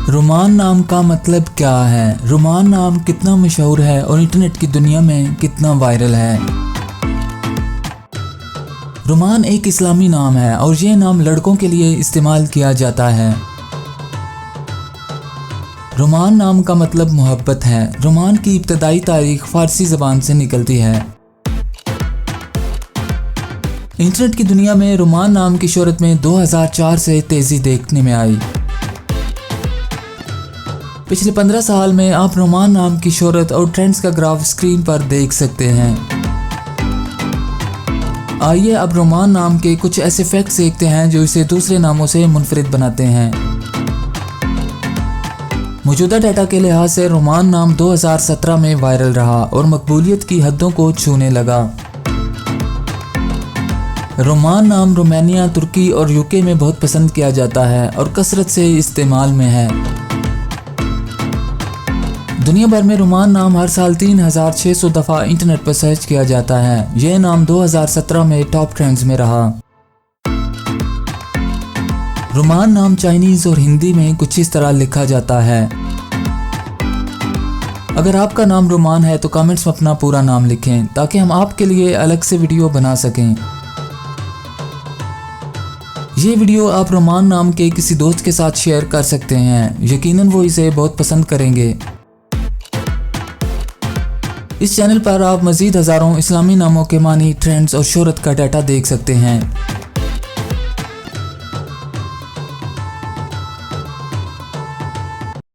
रुमान नाम का मतलब क्या है? रुमान नाम कितना मशहूर है और इंटरनेट की दुनिया में कितना वायरल है? रुमान एक इस्लामी नाम है और ये नाम लड़कों के लिए इस्तेमाल किया जाता है। रुमान नाम का मतलब मोहब्बत है। रुमान की इब्तदाई तारीख फारसी ज़बान से निकलती है। इंटरनेट की दुनिया में रुमान नाम की शोहरत में 2004 से तेज़ी देखने में आई। पिछले 15 साल में आप रुमान नाम की शोहरत और ट्रेंड्स का ग्राफ स्क्रीन पर देख सकते हैं। आइए अब रुमान नाम के कुछ ऐसे फैक्ट्स देखते हैं जो इसे दूसरे नामों से मुनफरिद बनाते हैं। मौजूदा डाटा के लिहाज से रुमान नाम 2017 में वायरल रहा और मकबूलियत की हदों को छूने लगा। रुमान नाम रोमानिया, तुर्की और यूके में बहुत पसंद किया जाता है और कसरत से इस्तेमाल में है। दुनिया भर में रुमान नाम हर साल 3600 दफ़ा इंटरनेट पर सर्च किया जाता है। यह नाम 2017 में टॉप ट्रेंड्स में रहा। रुमान नाम चाइनीज़ और हिंदी में कुछ इस तरह लिखा जाता है। अगर आपका नाम रुमान है तो कमेंट्स में अपना पूरा नाम लिखें ताकि हम आपके लिए अलग से वीडियो बना सकें। ये वीडियो आप रुमान नाम के किसी दोस्त के साथ शेयर कर सकते हैं, यकीनन वो इसे बहुत पसंद करेंगे। इस चैनल पर आप मज़ीद हज़ारों इस्लामी नामों के मानी, ट्रेंड्स और शोहरत का डाटा देख सकते हैं।